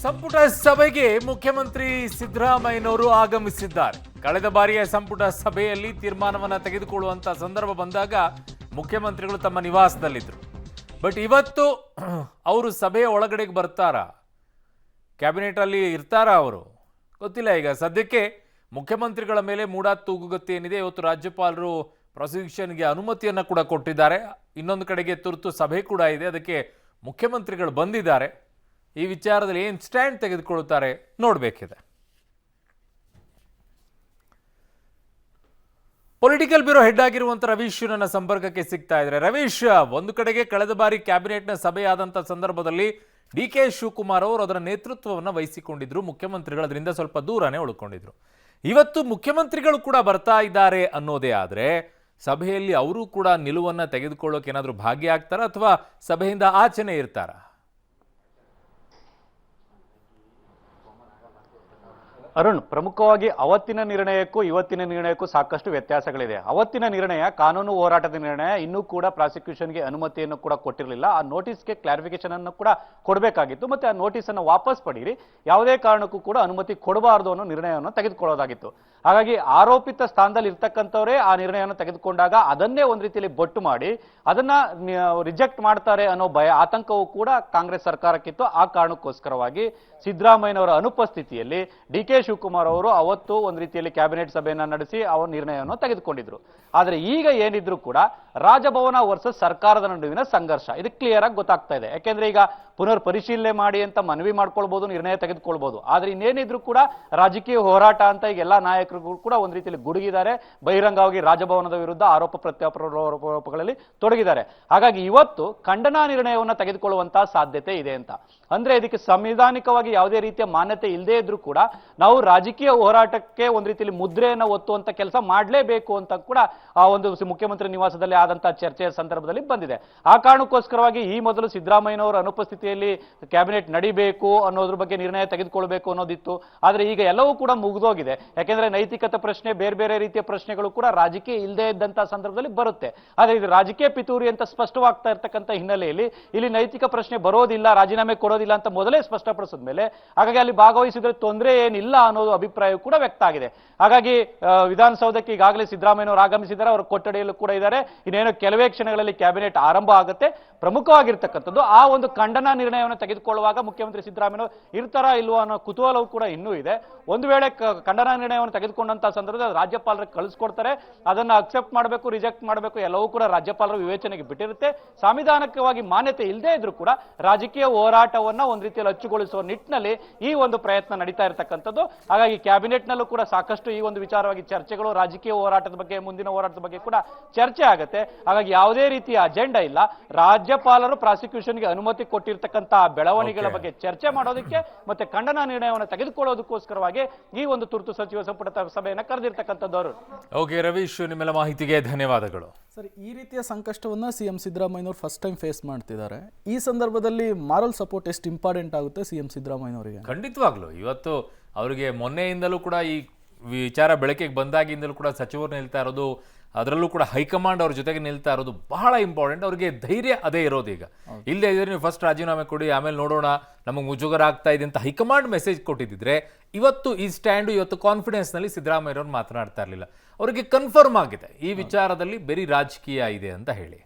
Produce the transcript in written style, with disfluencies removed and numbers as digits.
ಸಂಪುಟ ಸಭೆಗೆ ಮುಖ್ಯಮಂತ್ರಿ ಸಿದ್ದರಾಮಯ್ಯನವರು ಆಗಮಿಸಿದ್ದಾರೆ. ಕಳೆದ ಬಾರಿಯ ಸಂಪುಟ ಸಭೆಯಲ್ಲಿ ತೀರ್ಮಾನವನ್ನು ತೆಗೆದುಕೊಳ್ಳುವಂತ ಸಂದರ್ಭ ಬಂದಾಗ ಮುಖ್ಯಮಂತ್ರಿಗಳು ತಮ್ಮ ನಿವಾಸದಲ್ಲಿದ್ದರು. ಬಟ್ ಇವತ್ತು ಅವರು ಸಭೆಯ ಒಳಗಡೆಗೆ ಬರ್ತಾರಾ, ಕ್ಯಾಬಿನೆಟ್ ಅಲ್ಲಿ ಇರ್ತಾರಾ ಅವರು ಗೊತ್ತಿಲ್ಲ. ಈಗ ಸದ್ಯಕ್ಕೆ ಮುಖ್ಯಮಂತ್ರಿಗಳ ಮೇಲೆ ಮೂಡಾ ತೂಗುಗತಿ ಏನಿದೆ. ಇವತ್ತು ರಾಜ್ಯಪಾಲರು ಪ್ರಾಸಿಕ್ಯೂಷನ್ಗೆ ಅನುಮತಿಯನ್ನು ಕೂಡ ಕೊಟ್ಟಿದ್ದಾರೆ. ಇನ್ನೊಂದು ಕಡೆಗೆ ತುರ್ತು ಸಭೆ ಕೂಡ ಇದೆ, ಅದಕ್ಕೆ ಮುಖ್ಯಮಂತ್ರಿಗಳು ಬಂದಿದ್ದಾರೆ. ಈ ವಿಚಾರದಲ್ಲಿ ಏನು ಸ್ಟ್ಯಾಂಡ್ ತೆಗೆದುಕೊಳ್ಳುತ್ತಾರೆ ನೋಡಬೇಕಿದೆ. ಪೊಲಿಟಿಕಲ್ ಬ್ಯೂರೋ ಹೆಡ್ ಆಗಿರುವಂಥ ರವೀಶ್ ನನ್ನ ಸಂಪರ್ಕಕ್ಕೆ ಸಿಗ್ತಾ ಇದ್ದಾರೆ. ರವೀಶ್, ಒಂದು ಕಡೆಗೆ ಕಳೆದ ಬಾರಿ ಕ್ಯಾಬಿನೆಟ್ನ ಸಭೆಯಾದಂಥ ಸಂದರ್ಭದಲ್ಲಿ ಡಿ.ಕೆ. ಶಿವಕುಮಾರ್ ಅವರು ಅದರ ನೇತೃತ್ವವನ್ನು ವಹಿಸಿಕೊಂಡಿದ್ರು, ಮುಖ್ಯಮಂತ್ರಿಗಳು ಅದರಿಂದ ಸ್ವಲ್ಪ ದೂರನೇ ಉಳ್ಕೊಂಡಿದ್ರು. ಇವತ್ತು ಮುಖ್ಯಮಂತ್ರಿಗಳು ಕೂಡ ಬರ್ತಾ ಇದ್ದಾರೆ ಅನ್ನೋದೇ ಆದರೆ ಸಭೆಯಲ್ಲಿ ಅವರು ಕೂಡ ನಿಲುವನ್ನು ತೆಗೆದುಕೊಳ್ಳೋಕೆ ಏನಾದರೂ ಭಾಗಿಯಾಗ್ತಾರಾ ಅಥವಾ ಸಭೆಯಿಂದ ಆಚೆನೇ ಇರ್ತಾರಾ? ಅರುಣ್, ಪ್ರಮುಖವಾಗಿ ಅವತ್ತಿನ ನಿರ್ಣಯಕ್ಕೂ ಇವತ್ತಿನ ನಿರ್ಣಯಕ್ಕೂ ಸಾಕಷ್ಟು ವ್ಯತ್ಯಾಸಗಳಿದೆ. ಅವತ್ತಿನ ನಿರ್ಣಯ ಕಾನೂನು ಹೋರಾಟದ ನಿರ್ಣಯ, ಇನ್ನೂ ಕೂಡ ಪ್ರಾಸಿಕ್ಯೂಷನ್ಗೆ ಅನುಮತಿಯನ್ನು ಕೂಡ ಕೊಟ್ಟಿರಲಿಲ್ಲ. ಆ ನೋಟಿಸ್ಗೆ ಕ್ಲಾರಿಫಿಕೇಶನ್ ಅನ್ನು ಕೂಡ ಕೊಡಬೇಕಾಗಿತ್ತು, ಮತ್ತೆ ಆ ನೋಟಿಸ್ ಅನ್ನು ವಾಪಸ್ ಪಡೀರಿ, ಯಾವುದೇ ಕಾರಣಕ್ಕೂ ಕೂಡ ಅನುಮತಿ ಕೊಡಬಾರದು ಅನ್ನೋ ನಿರ್ಣಯವನ್ನು ತೆಗೆದುಕೊಳ್ಳೋದಾಗಿತ್ತು. ಹಾಗಾಗಿ ಆರೋಪಿತ ಸ್ಥಾನದಲ್ಲಿ ಇರ್ತಕ್ಕಂಥವರೇ ಆ ನಿರ್ಣಯವನ್ನು ತೆಗೆದುಕೊಂಡಾಗ ಅದನ್ನೇ ಒಂದು ರೀತಿಯಲ್ಲಿ ಬೊಟ್ಟು ಮಾಡಿ ಅದನ್ನ ರಿಜೆಕ್ಟ್ ಮಾಡ್ತಾರೆ ಅನ್ನೋ ಆತಂಕವೂ ಕೂಡ ಕಾಂಗ್ರೆಸ್ ಸರ್ಕಾರಕ್ಕಿತ್ತು. ಆ ಕಾರಣಕ್ಕೋಸ್ಕರವಾಗಿ ಸಿದ್ದರಾಮಯ್ಯನವರ ಅನುಪಸ್ಥಿತಿಯಲ್ಲಿ ಡಿ.ಕೆ. ಶಿವಕುಮಾರ್ ಅವರು ಅವತ್ತು ಒಂದು ರೀತಿಯಲ್ಲಿ ಕ್ಯಾಬಿನೆಟ್ ಸಭೆಯನ್ನ ನಡೆಸಿ ಅವರ ನಿರ್ಣಯವನ್ನು ತೆಗೆದುಕೊಂಡಿದ್ರು. ಆದರೆ ಈಗ ಏನಿದ್ರು ಕೂಡ ರಾಜಭವನ ವರ್ಸಸ್ ಸರ್ಕಾರದ ನಡುವಿನ ಸಂಘರ್ಷ ಇದು ಕ್ಲಿಯರ್ ಆಗಿ ಗೊತ್ತಾಗ್ತಾ ಇದೆ. ಯಾಕೆಂದ್ರೆ ಈಗ ಪುನರ್ ಪರಿಶೀಲನೆ ಮಾಡಿ ಅಂತ ಮನವಿ ಮಾಡ್ಕೊಳ್ಬಹುದು, ನಿರ್ಣಯ ತೆಗೆದುಕೊಳ್ಬಹುದು. ಆದ್ರೆ ಇನ್ನೇನಿದ್ರು ಕೂಡ ರಾಜಕೀಯ ಹೋರಾಟ ಅಂತ ಈಗ ಎಲ್ಲಾ ನಾಯಕರು ಕೂಡ ಒಂದು ರೀತಿಯಲ್ಲಿ ಗುಡುಗಿದ್ದಾರೆ, ಬಹಿರಂಗವಾಗಿ ರಾಜಭವನದ ವಿರುದ್ಧ ಆರೋಪ ಪ್ರತ್ಯಾರೋಪಗಳಲ್ಲಿ ತೊಡಗಿದ್ದಾರೆ. ಹಾಗಾಗಿ ಇವತ್ತು ಖಂಡನಾ ನಿರ್ಣಯವನ್ನು ತೆಗೆದುಕೊಳ್ಳುವಂತಹ ಸಾಧ್ಯತೆ ಇದೆ ಅಂತ ಅಂದ್ರೆ ಇದಕ್ಕೆ ಸಂವಿಧಾನಿಕವಾಗಿ ಯಾವುದೇ ರೀತಿಯ ಮಾನ್ಯತೆ ಇಲ್ಲದೆ ಇದ್ರೂ ಕೂಡ ನಾವು ರಾಜಕೀಯ ಹೋರಾಟಕ್ಕೆ ಒಂದು ರೀತಿಯಲ್ಲಿ ಮುದ್ರೆಯನ್ನು ಒತ್ತುವಂತ ಕೆಲಸ ಮಾಡಲೇಬೇಕು ಅಂತ ಕೂಡ ಆ ಒಂದು ಮುಖ್ಯಮಂತ್ರಿ ನಿವಾಸದಲ್ಲಿ ಆದಂತಹ ಚರ್ಚೆಯ ಸಂದರ್ಭದಲ್ಲಿ ಬಂದಿದೆ. ಆ ಕಾರಣಕ್ಕೋಸ್ಕರವಾಗಿ ಈ ಮೊದಲು ಸಿದ್ದರಾಮಯ್ಯನವರ ಅನುಪಸ್ಥಿತಿಯಲ್ಲಿ ಕ್ಯಾಬಿನೆಟ್ ನಡಿಬೇಕು ಅನ್ನೋದ್ರ ಬಗ್ಗೆ ನಿರ್ಣಯ ತೆಗೆದುಕೊಳ್ಬೇಕು ಅನ್ನೋದಿತ್ತು. ಆದ್ರೆ ಈಗ ಎಲ್ಲವೂ ಕೂಡ ಮುಗಿದೋಗಿದೆ. ಯಾಕೆಂದ್ರೆ ನೈತಿಕತೆ ಪ್ರಶ್ನೆ, ಬೇರೆ ಬೇರೆ ರೀತಿಯ ಪ್ರಶ್ನೆಗಳು ಕೂಡ ರಾಜಕೀಯ ಇಲ್ಲದೆ ಇದ್ದಂತಹ ಸಂದರ್ಭದಲ್ಲಿ ಬರುತ್ತೆ. ಆದ್ರೆ ಇದು ರಾಜಕೀಯ ಪಿತೂರಿ ಅಂತ ಸ್ಪಷ್ಟವಾಗ್ತಾ ಇರ್ತಕ್ಕಂಥ ಹಿನ್ನೆಲೆಯಲ್ಲಿ ಇಲ್ಲಿ ನೈತಿಕ ಪ್ರಶ್ನೆ ಬರೋದಿಲ್ಲ, ರಾಜೀನಾಮೆ ಕೊಡೋದಿಲ್ಲ ಅಂತ ಮೊದಲೇ ಸ್ಪಷ್ಟಪಡಿಸಿದ ಮೇಲೆ ಹಾಗಾಗಿ ಅಲ್ಲಿ ಭಾಗವಹಿಸಿದ್ರೆ ತೊಂದರೆ ಏನಿಲ್ಲ ಅನ್ನೋದು ಅಭಿಪ್ರಾಯ ಕೂಡ ವ್ಯಕ್ತ ಆಗಿದೆ. ಹಾಗಾಗಿ ವಿಧಾನಸೌಧಕ್ಕೆ ಈಗಾಗಲೇ ಸಿದ್ದರಾಮಯ್ಯನವರು ಆಗಮಿಸಿದ್ದಾರೆ, ಅವರ ಕೊಠಡಿಯಲ್ಲೂ ಕೂಡ ಇದ್ದಾರೆ. ಇನ್ನೇನು ಕೆಲವೇ ಕ್ಷಣಗಳಲ್ಲಿ ಕ್ಯಾಬಿನೆಟ್ ಆರಂಭ ಆಗುತ್ತೆ. ಪ್ರಮುಖವಾಗಿರ್ತಕ್ಕಂಥದ್ದು ಆ ಒಂದು ಖಂಡನಾ ನಿರ್ಣಯವನ್ನು ತೆಗೆದುಕೊಳ್ಳುವಾಗ ಮುಖ್ಯಮಂತ್ರಿ ಸಿದ್ದರಾಮಯ್ಯನವರು ಇರ್ತಾರಾ ಇಲ್ವೋ ಅನ್ನೋ ಕುತೂಹಲವೂ ಕೂಡ ಇನ್ನೂ ಇದೆ. ಒಂದು ವೇಳೆ ಖಂಡನಾ ನಿರ್ಣಯವನ್ನು ತೆಗೆದುಕೊಂಡಂತಹ ಸಂದರ್ಭದಲ್ಲಿ ರಾಜ್ಯಪಾಲರಿಗೆ ಕಳಿಸ್ಕೊಡ್ತಾರೆ, ಅದನ್ನ ಅಕ್ಸೆಪ್ಟ್ ಮಾಡಬೇಕು, ರಿಜೆಕ್ಟ್ ಮಾಡಬೇಕು, ಎಲ್ಲವೂ ಕೂಡ ರಾಜ್ಯಪಾಲರ ವಿವೇಚನೆಗೆ ಬಿಟ್ಟಿರುತ್ತೆ. ಸಾಂವಿಧಾನಿಕವಾಗಿ ಮಾನ್ಯತೆ ಇಲ್ಲದೆ ಇದ್ರೂ ಕೂಡ ರಾಜಕೀಯ ಹೋರಾಟವನ್ನ ಒಂದು ರೀತಿಯಲ್ಲಿ ಅಚ್ಚುಗೊಳಿಸುವ ನಿಟ್ಟಿನಲ್ಲಿ ಈ ಒಂದು ಪ್ರಯತ್ನ ನಡೀತಾ ಇರತಕ್ಕಂಥದ್ದು. ಹಾಗಾಗಿ ಕ್ಯಾಬಿನೆಟ್ ನಲ್ಲೂ ಕೂಡ ಸಾಕಷ್ಟು ಈ ಒಂದು ವಿಚಾರವಾಗಿ ಚರ್ಚೆಗಳು, ರಾಜಕೀಯ ಹೋರಾಟದ ಬಗ್ಗೆ, ಮುಂದಿನ ಹೋರಾಟದ ಬಗ್ಗೆ ಕೂಡ ಚರ್ಚೆ ಆಗುತ್ತೆ. ಹಾಗಾಗಿ ಯಾವುದೇ ರೀತಿಯ ಅಜೆಂಡಾ ಇಲ್ಲ. ರಾಜ್ಯಪಾಲರು ಪ್ರಾಸಿಕ್ಯೂಷನ್ಗೆ ಅನುಮತಿ ಕೊಟ್ಟಿರ್ತಕ್ಕಂತಹ ಬೆಳವಣಿಗೆಗಳ ಬಗ್ಗೆ ಚರ್ಚೆ ಮಾಡೋದಕ್ಕೆ ಮತ್ತೆ ಖಂಡನಾ ನಿರ್ಣಯವನ್ನು ತೆಗೆದುಕೊಳ್ಳೋದಕ್ಕೋಸ್ಕರವಾಗಿ ಈ ಒಂದು ತುರ್ತು ಸಚಿವ ಸಂಪುಟ ಸಭೆಯನ್ನು ಕರೆದಿರ್ತಕ್ಕಂಥದ್ದು. ಓಕೆ ರವೀಶ್, ನಿಮ್ಮೆಲ್ಲ ಮಾಹಿತಿಗೆ ಧನ್ಯವಾದಗಳು. ಸರ್, ಈ ರೀತಿಯ ಸಂಕಷ್ಟವನ್ನು ಸಿಎಂ ಸಿದ್ದರಾಮಯ್ಯನವರು ಫಸ್ಟ್ ಟೈಮ್ ಫೇಸ್ ಮಾಡ್ತಿದ್ದಾರೆ. ಈ ಸಂದರ್ಭದಲ್ಲಿ ಮಾರಲ್ ಸಪೋರ್ಟ್ ಎಷ್ಟು ಇಂಪಾರ್ಟೆಂಟ್ ಆಗುತ್ತೆ ಸಿಎಂ ಸಿದ್ದರಾಮಯ್ಯನವರಿಗೆ? ಖಂಡಿತವಾಗ್ಲು ಇವತ್ತು ಅವರಿಗೆ ಮೊನ್ನೆಯಿಂದಲೂ ಕೂಡ ಈ ವಿಚಾರ ಬೆಳಕಿಗೆ ಬಂದಾಗಿಂದಲೂ ಕೂಡ ಸಚಿವರು ನಿಲ್ತಾ ಇರೋದು, ಅದರಲ್ಲೂ ಕೂಡ ಹೈಕಮಾಂಡ್ ಅವ್ರ ಜೊತೆಗೆ ನಿಲ್ತಾ ಇರೋದು ಬಹಳ ಇಂಪಾರ್ಟೆಂಟ್. ಅವ್ರಿಗೆ ಧೈರ್ಯ ಅದೇ ಇರೋದು. ಈಗ ಇಲ್ಲದೆ ಇದ್ರೆ ನೀವು ಫಸ್ಟ್ ರಾಜೀನಾಮೆ ಕೊಡಿ, ಆಮೇಲೆ ನೋಡೋಣ, ನಮಗೆ ಮುಜುಗರ ಆಗ್ತಾ ಇದೆ ಅಂತ ಹೈಕಮಾಂಡ್ ಮೆಸೇಜ್ ಕೊಟ್ಟಿದ್ದಿದ್ರೆ ಇವತ್ತು ಈ ಸ್ಟ್ಯಾಂಡು, ಇವತ್ತು ಕಾನ್ಫಿಡೆನ್ಸ್ನಲ್ಲಿ ಸಿದ್ದರಾಮಯ್ಯವ್ರು ಮಾತನಾಡ್ತಾ ಇರಲಿಲ್ಲ. ಅವರಿಗೆ ಕನ್ಫರ್ಮ್ ಆಗಿದೆ ಈ ವಿಚಾರದಲ್ಲಿ ಬರೀ ರಾಜಕೀಯ ಇದೆ ಅಂತ ಹೇಳಿ.